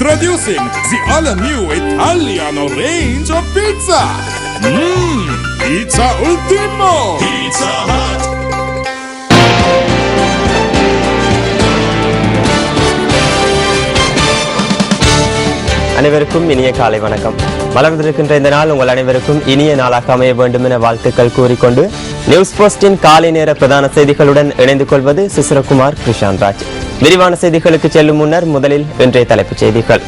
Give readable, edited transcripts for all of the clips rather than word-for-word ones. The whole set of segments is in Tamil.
Introducing the all-new Italiano range of pizza. Pizza Ultimo. Pizza Hut. அனைவருக்கும் இனிய காலை வணக்கம். மலர்ந்திருக்கின்ற இந்த நாள் உங்கள் அனைவருக்கும் இனிய நாளாக அமைய வேண்டும் என வாழ்த்துக்கள் கூறிக்கொண்டு நியூஸ் போஸ்டின் காலை நேர பிரதான செய்திகளுடன் இணைந்து கொள்வது சிசிரகுமார் கிருஷாந்த் ராஜ். விரிவான செய்திகளுக்கு செல்லும் முன்னர் முதலில் இன்றைய தலைப்புச் செய்திகள்.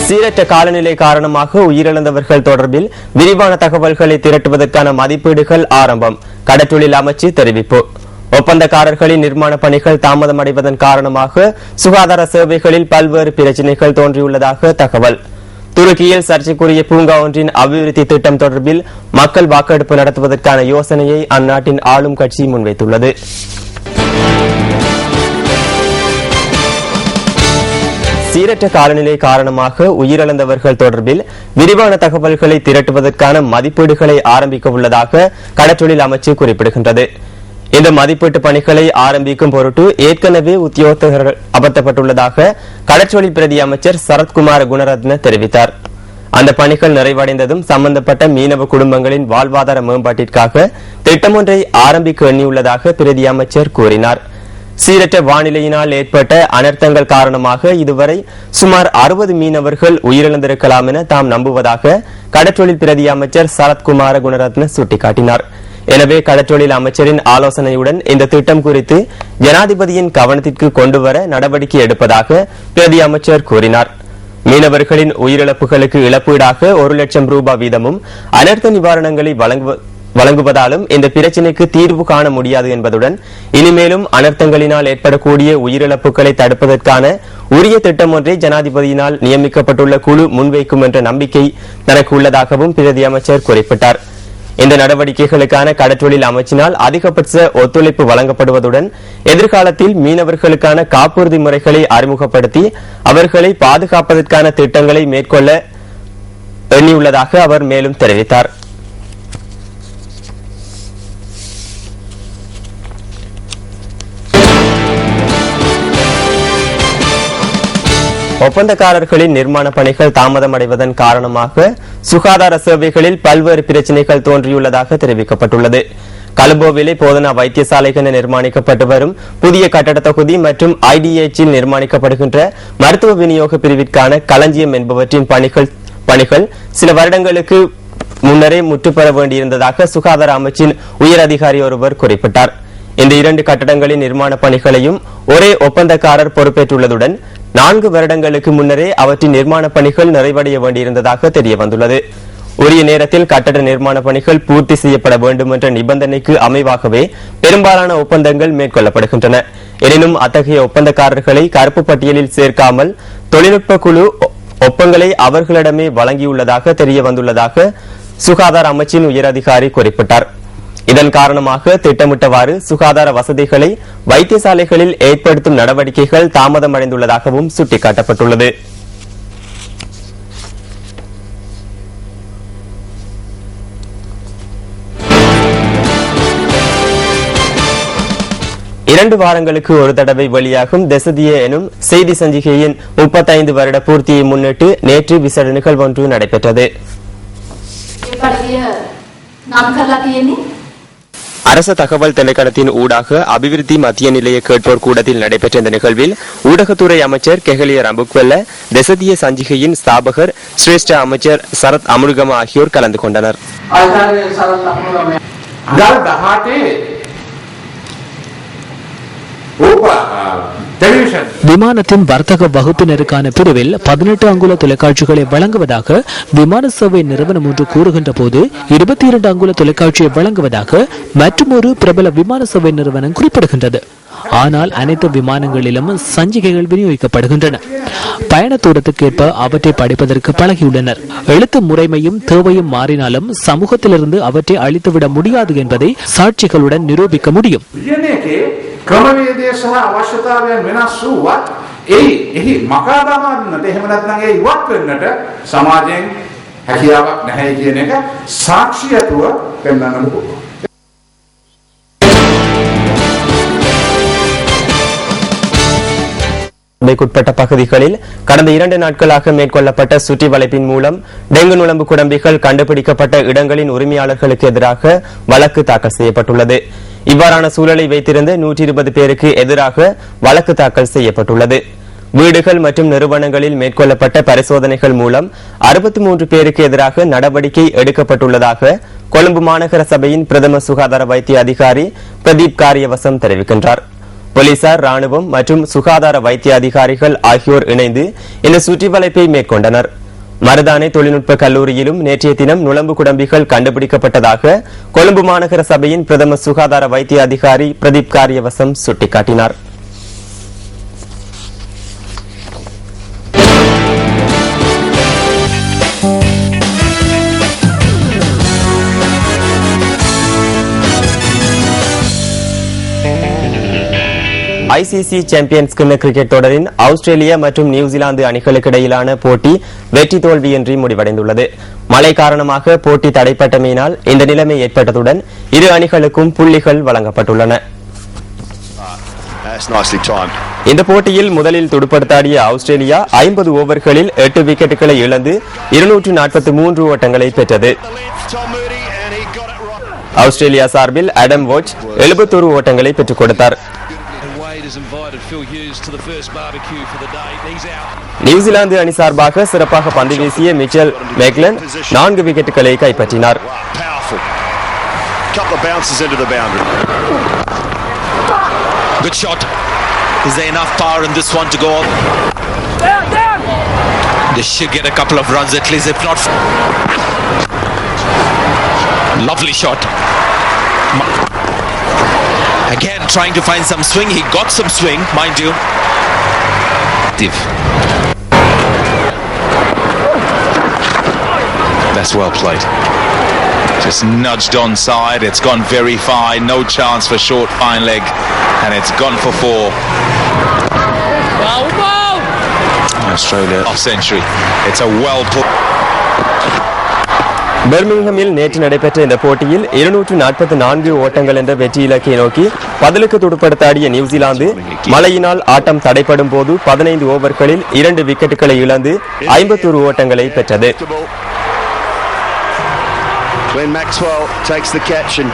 சீரற்ற காலநிலை காரணமாக உயிரிழந்தவர்கள் தொடர்பில் விரிவான தகவல்களை திரட்டுவதற்கான மதிப்பீடுகள் ஆரம்பம். கடற்றொழில் அமைச்சு தெரிவிப்பு. ஒப்பந்தக்காரர்களின் நிர்மாண பணிகள் தாமதமடைவதன் காரணமாக சுகாதார சேவைகளில் பல்வேறு பிரச்சினைகள் தோன்றியுள்ளதாக தகவல். துருக்கியில் சர்ச்சைக்குரிய பூங்கா ஒன்றின் அபிவிருத்தி திட்டம் தொடர்பில் மக்கள் வாக்கெடுப்பு நடத்துவதற்கான யோசனையை அந்நாட்டின் ஆளும் கட்சி முன்வைத்துள்ளது. சீரற்ற காலநிலை காரணமாக உயிரிழந்தவர்கள் தொடர்பில் விரிவான தகவல்களை திரட்டுவதற்கான மதிப்பீடுகளை ஆரம்பிக்க உள்ளதாக கடற்றொழில் அமைச்சு குறிப்பிடுகின்றது. இந்த மதிப்பீட்டு பணிகளை ஆரம்பிக்கும் பொருட்டு ஏற்கனவே உத்தியோகத்தர்கள் அமர்த்தப்பட்டுள்ளதாக கடற்றொழில் பிரதி அமைச்சர் சரத்குமார குணரத்ன தெரிவித்தார். அந்த பணிகள் நிறைவடைந்ததும் சம்பந்தப்பட்ட மீனவ குடும்பங்களின் வாழ்வாதார மேம்பாட்டிற்காக திட்டம் ஒன்றை ஆரம்பிக்க எண்ணியுள்ளதாக பிரதி அமைச்சர் கூறினார். சீரற்ற வானிலையினால் ஏற்பட்ட அனர்த்தங்கள் காரணமாக இதுவரை சுமார் 60 மீனவர்கள் உயிரிழந்திருக்கலாம் என தாம் நம்புவதாக கடற்றொழில் பிரதி அமைச்சர் சரத்குமார குணரத்ன சுட்டிக்காட்டினார். எனவே கடற்றொழில் அமைச்சரின் ஆலோசனையுடன் இந்த திட்டம் குறித்து ஜனாதிபதியின் கவனத்திற்கு கொண்டுவர நடவடிக்கை எடுப்பதாக பிரதி அமைச்சர் கூறினார். மீனவர்களின் உயிரிழப்புகளுக்கு இழப்பீடாக 1 லட்சம் ரூபாய் வீதமும் அனர்த்த நிவாரணங்களை வழங்குவதாலும் இந்த பிரச்சினைக்கு தீர்வு காண முடியாது என்பதுடன் இனிமேலும் அனர்த்தங்களினால் ஏற்படக்கூடிய உயிரிழப்புகளை தடுப்பதற்கான உரிய திட்டம் ஒன்றை ஜனாதிபதியினால் நியமிக்கப்பட்டுள்ள குழு முன்வைக்கும் என்ற நம்பிக்கை தனக்கு உள்ளதாகவும் பிரதி அமைச்சர் குறிப்பிட்டார். இந்த நடவடிக்கைகளுக்கான கடற்றொழில் அமைச்சினால் அதிகபட்ச ஒத்துழைப்பு வழங்கப்படுவதுடன் எதிர்காலத்தில் மீனவர்களுக்கான காப்புறுதி முறைகளை அறிமுகப்படுத்தி அவர்களை பாதுகாப்பதற்கான திட்டங்களை மேற்கொள்ள எண்ணியுள்ளதாக அவர் மேலும் தெரிவித்தார். ஒப்பந்தக்காரர்களின் நிர்மாண பணிகள் தாமதமடைவதன் காரணமாக சுகாதார சேவைகளில் பல்வேறு பிரச்சினைகள் தோன்றியுள்ளதாக தெரிவிக்கப்பட்டுள்ளது. கலும்போவிலே போதனா வைத்தியசாலைகள் நிர்மாணிக்கப்பட்டு வரும் புதிய கட்டட தொகுதி மற்றும் ஐடிஎச்சில் நிர்மாணிக்கப்படுகின்ற மருத்துவ விநியோக பிரிவிற்கான களஞ்சியம் என்பவற்றின் பணிகள் சில வருடங்களுக்கு முன்னரே முற்றுப்பெற வேண்டியிருந்ததாக சுகாதார அமைச்சின் உயர் அதிகாரி ஒருவர் குறிப்பிட்டார். இந்த 2 கட்டடங்களின் நிர்மாண பணிகளையும் ஒரே ஒப்பந்தக்காரர் பொறுப்பேற்றுள்ளதுடன் 4 வருடங்களுக்கு முன்னரே அவற்றின் நிர்மாண பணிகள் நிறைவடைய வேண்டியிருந்ததாக தெரிய வந்துள்ளது. உரிய நேரத்தில் கட்டட நிர்மாண பணிகள் பூர்த்தி செய்யப்பட வேண்டும் என்ற நிபந்தனைக்கு அமைவாகவே பெரும்பாலான ஒப்பந்தங்கள் மேற்கொள்ளப்படுகின்றன. எனினும் அத்தகைய ஒப்பந்தக்காரர்களை கருப்பு பட்டியலில் சேர்க்காமல் தொழில்நுட்ப குழு ஒப்பங்களை அவர்களிடமே வழங்கியுள்ளதாக தெரிய வந்துள்ளதாக சுகாதார அமைச்சின் உயர் அதிகாரி குறிப்பிட்டார். இதன் காரணமாக திட்டமிட்டவாறு சுகாதார வசதிகளை வைத்தியசாலைகளில் ஏற்படுத்தும் நடவடிக்கைகள் தாமதமடைந்துள்ளதாகவும் சுட்டிக்காட்டப்பட்டுள்ளது. இரண்டு வாரங்களுக்கு ஒரு தடவை வெளியாகும் தெசதிய எனும் செய்தி சஞ்சிகையின் 35 வருட பூர்த்தியை முன்னிட்டு நேற்று விசேட நிகழ்வொன்று நடைபெற்றது. அரச தகவல் திணைக்களத்தின் ஊடாக அபிவிருத்தி மத்திய நிலைய கேட்போர் கூடத்தில் நடைபெற்ற இந்த நிகழ்வில் ஊடகத்துறை அமைச்சர் கெஹலிய ரம்புக்வெல்ல, தெசதிய சஞ்சிகையின் ஸ்தாபகர் சிரேஷ்ட அமைச்சர் சரத் அமுருகம ஆகியோர் கலந்து கொண்டனர். விமானத்தின் வர்த்தக வகுப்பினருக்கான பிரிவில் 18 அங்குல தொலைக்காட்சிகளை வழங்குவதாக விமான சேவை நிறுவனம் ஒன்று கூறுகின்ற போது 22 அங்குல தொலைக்காட்சியை வழங்குவதாக மற்றொரு பிரபல விமான சேவை நிறுவனம் குறிப்பிடுகின்றது. ஆனால் அனைத்து விமானங்களிலும் சஞ்சிகைகள் விநியோகிக்கப்படுகின்றன. பயண தூரத்துக்கேற்ப அவற்றை படிப்பதற்கு பழகியுள்ளனர். எழுத்து முறைமையும் தேவையும் மாறினாலும் சமூகத்திலிருந்து அவற்றை அழித்துவிட முடியாது என்பதை சாட்சிகளுடன் நிரூபிக்க முடியும். ක්‍රමවේදය සහ අවශ්‍යතාවයන් වෙනස් වුවත් එහි මකා දමන්නට එහෙම නැත්නම් ඒ ඉවත් වෙන්නට සමාජයෙන් හැකියාවක් නැහැ කියන එක සාක්ෂියතුව පෙන්වන්නට පුළුවන්. சபைக்குட்பட்ட பகுதிகளில் கடந்த 2 நாட்களாக மேற்கொள்ளப்பட்ட சுற்றி வளைப்பின் மூலம் டெங்கு நுளம்பு குடம்பிகள் கண்டுபிடிக்கப்பட்ட இடங்களின் உரிமையாளர்களுக்கு எதிராக வழக்கு தாக்கல் செய்யப்பட்டுள்ளது. இவ்வாறான சூழலை வைத்திருந்த 120 பேருக்கு எதிராக வழக்கு தாக்கல் செய்யப்பட்டுள்ளது. வீடுகள் மற்றும் நிறுவனங்களில் மேற்கொள்ளப்பட்ட பரிசோதனைகள் மூலம் 63 பேருக்கு எதிராக நடவடிக்கை எடுக்கப்பட்டுள்ளதாக கொழும்பு மாநகர சபையின் பிரதம சுகாதார வைத்திய அதிகாரி பிரதீப் காரியவசம் தெரிவிக்கின்றார். போலீசார், ராணுவம் மற்றும் சுகாதார வைத்திய அதிகாரிகள் ஆகியோர் இணைந்து இந்த சுற்றி வளைப்பை மேற்கொண்டனர். மருதானை தொழில்நுட்ப கல்லூரியிலும் நேற்றைய தினம் நுளம்பு குடம்பிகள் கண்டுபிடிக்கப்பட்டதாக கொழும்பு மாநகர சபையின் பிரதம சுகாதார வைத்திய அதிகாரி பிரதீப் காரியவசம் சுட்டிக்காட்டினார். ஐசிசி சாம்பியன்ஸ் கிண்ண கிரிக்கெட் தொடரின் ஆஸ்திரேலியா மற்றும் நியூசிலாந்து அணிகளுக்கு இடையிலான போட்டி வெற்றி தோல்வியின்றி முடிவடைந்துள்ளது. மழை காரணமாக போட்டி தடைப்பட்டமையினால் இந்த நிலைமை ஏற்பட்டதுடன் இரு அணிகளுக்கும் புள்ளிகள் வழங்கப்பட்டுள்ளன. இந்த போட்டியில் முதலில் துடுப்படுத்தாடிய ஆஸ்திரேலியா 50 ஓவர்களில் 8 விக்கெட்டுகளை இழந்து 243 ஓட்டங்களை பெற்றது. ஆஸ்திரேலியா சார்பில் ஆடம் வாட்ச் 71 ஓட்டங்களை பெற்றுக் கொடுத்தார். நியூசிலாந்து அணி சார்பாக சிறப்பாக பந்து வீசிய மிச்சல் மேக்லன் 4 விக்கெட்டுகளை கைப்பற்றினார். Good shot. Is there enough power in this one to go off? They should get a couple of runs at least, if not. Lovely shot. Again trying to find some swing. He got some swing, mind you. That's well played. Just nudged onside. It's gone very fine. No chance for short fine leg. And it's gone for 4. Australia off century. It's a well put. பெர்மிங்ஹமில் நேற்று நடைபெற்ற இந்த போட்டியில் 244 ஓட்டங்கள் என்ற வெற்றி இலக்கை நோக்கி பதிலுக்கு துடுப்படுத்தாடிய நியூசிலாந்து மழையினால் ஆட்டம் தடைப்படும் போது 15 ஓவர்களில் 2 விக்கெட்டுகளை இழந்து 51 ஓட்டங்களை பெற்றது. Glenn Maxwell takes the catch and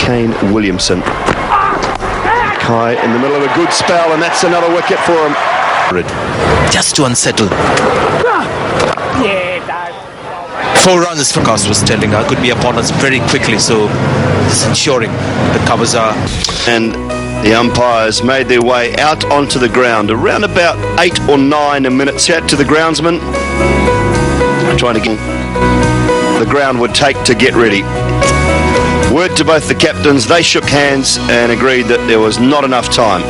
Kane Williamson. Kai in the middle of a good spell and that's another wicket for him. Just to unsettle. 4 runs forecast was telling could be upon us very quickly, so just ensuring the covers are. And the umpires made their way out onto the ground around about 8 or 9 minutes out to the groundsman, trying to get the ground would take to get ready. Word to both the captains, they shook hands and agreed that there was not enough time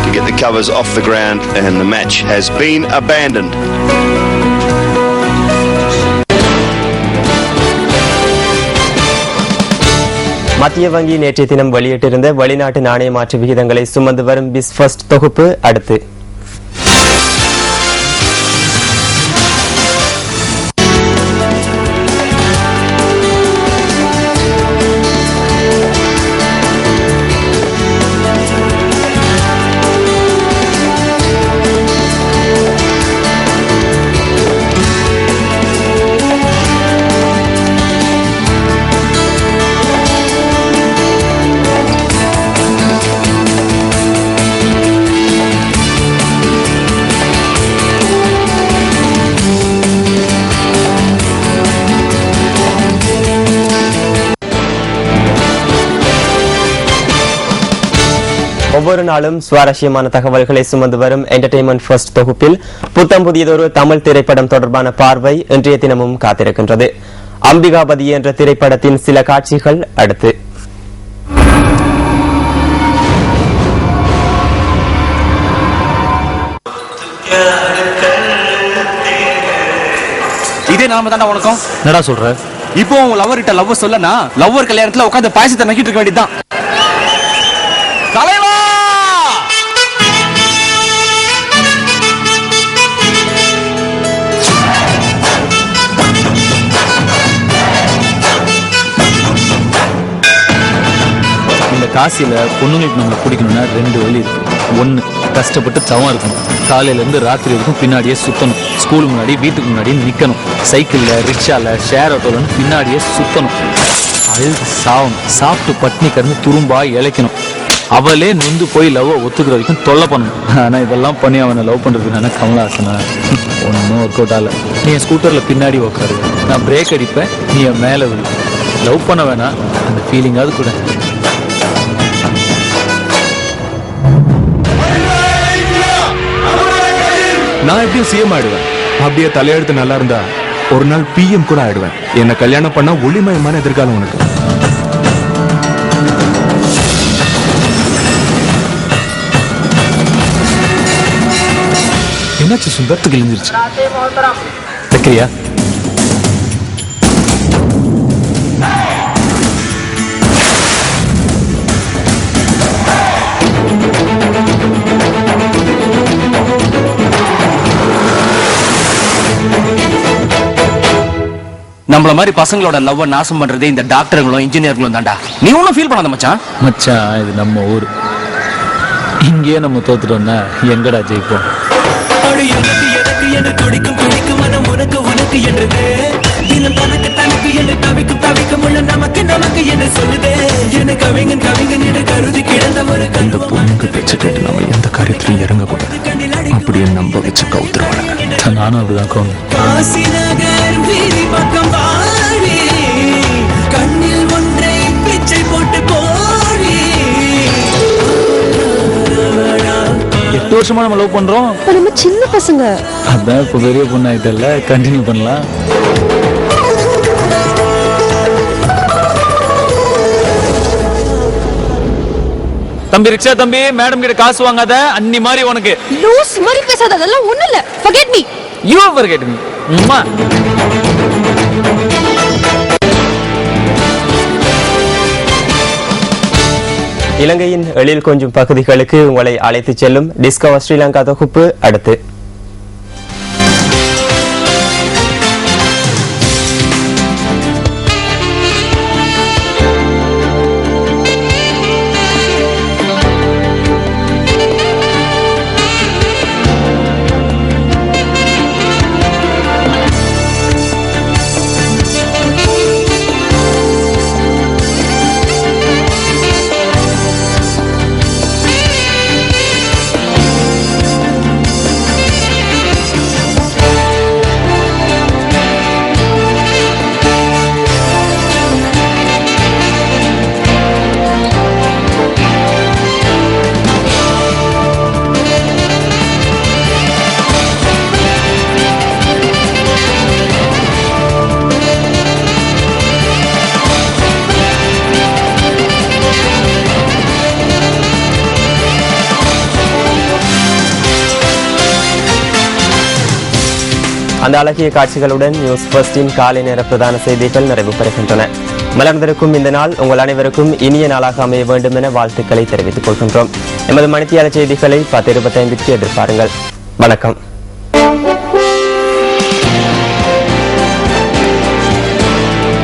to get the covers off the ground and the match has been abandoned. மத்திய வங்கி நேற்றைய தினம் வெளியிட்டிருந்த வெளிநாட்டு நாணய மாற்று விகிதங்களை சுமந்து வரும் பிஸ் ஃபர்ஸ்ட் தொகுப்பு அடுத்து. ஒவ்வொரு நாளும் சுவாரஸ்யமான தகவல்களை சுமந்து வரும் என்டர்டெயின்மெண்ட் ஃபர்ஸ்ட் தொகுப்பில் புத்தம் புதியதொரு தமிழ் திரைப்படம் தொடர்பான பார்வை இன்றைய தினமும் காத்திருக்கின்றது. அம்பிகாபதி என்ற திரைப்படத்தின் சில காட்சிகள் அடுத்து. இதே நாம தாண்டா உனக்கும் என்னடா சொல்ற? இப்போ உன் லவர் கிட்ட லவ் சொல்லனா லவ்வர் கல்யாணத்துல உட்காந்து பாயசத்தை நக்கிட்டு இருக்க வேண்டியதுதான். தலைவா இந்த காசில பொண்ணுங்களுக்கு நம்மளை பிடிக்கணும்னா 2 வழி இருக்கு. ஒன்று கஷ்டப்பட்டு தவம் இருக்கணும். காலையிலேருந்து ராத்திரி வரைக்கும் பின்னாடியே சுற்றணும். ஸ்கூலுக்கு முன்னாடி வீட்டுக்கு முன்னாடி நிற்கணும். சைக்கிளில் ரிக்ஷாவில் ஷேர் ஆட்டோலன்னு பின்னாடியே சுற்றணும். அழுது சாவணும். சாப்பிட்டு பட்னி கிடந்து துரும்பா இழைக்கணும். அவளே நொந்து போய் லவ்வை ஒத்துக்கிற வரைக்கும் தொல்லை பண்ணணும். ஆனால் இதெல்லாம் பண்ணி அவனை லவ் பண்ணுறதுக்கு நான் கமலஹாசனா ஒன்றும் ஒர்க் அவுட் ஆகல. நீ என் ஸ்கூட்டரில் பின்னாடி உட்காரு, நான் பிரேக் அடிப்பேன், நீ என் மேலே விழு. லவ் பண்ண வேணாம், அந்த ஃபீலிங்காவது கூட. நான் எப்படியும் சிஎம் ஆயிடுவேன். அப்படியே தலையெழுத்து நல்லா இருந்தா ஒரு நாள் பிஎம் கூட ஆயிடுவேன். என்ன கல்யாணம் பண்ணா ஒளிமயமான எதிர்காலம் உனக்கு. என்னாச்சு சுந்தர்? கிழிஞ்சிருச்சு. வைக்கிறியா? நம்மள மாதிரி பசங்களோட லவ் நாசம் பண்றதே இந்த டாக்டர்களும் இன்ஜினியர்களும் தான்டா. நீ ஒன்னும் ஃபீல் பண்ணாத மச்சான். மச்சான், இது நம்ம ஊர். இங்கேயே நம்ம தோத்துட்டோம்னா எங்கடா ஜெயிப்போம்? இந்த பொண்ணுக்கு பேச்சு கேட்டு நம்ம எந்த காரியத்திலையும் இறங்கக்கூடாது. அப்படியே நம்ப வச்சு கவுத்துருவாங்க. நானும் அப்படிதான் கவுந்து. கண்ணில் ஒன்றை பிச்சை போட்டு போடி. 8 வருஷமா நம்ம லவ் பண்றோம். நம்ம சின்ன பசங்க. அதான் இப்ப பெரிய பொண்ணு ஆயிட்டல, கண்டினியூ பண்ணலாம். தம்பி ரிக்ஷா தம்பி, மேடம் கிட்ட காசு வாங்காத. அன்னி மாதிரி உனக்கு லூஸ் மாதிரி பேசாத. அதெல்லாம் ஒண்ணு இல்ல. forget me. you forget me. அம்மா இலங்கையின் எழில் கொஞ்சம் பகுதிகளுக்கு உங்களை அழைத்துச் செல்லும் டிஸ்கவர் ஸ்ரீலங்கா தொகுப்பு அடுத்து. அந்த அழகிய காட்சிகளுடன் நியூஸ் ஃபர்ஸ்டின் காலை நேர பிரதான செய்திகள் நிறைவு பெறுகின்றன. மலர்ந்திருக்கும் இந்த நாள் உங்கள் அனைவருக்கும் இனிய நாளாக அமைய வேண்டும் என வாழ்த்துக்களை தெரிவித்துக் கொள்கின்றோம். எமது மணித்தியால செய்திகளை 10:25க்கு எதிர்பாருங்கள். வணக்கம்.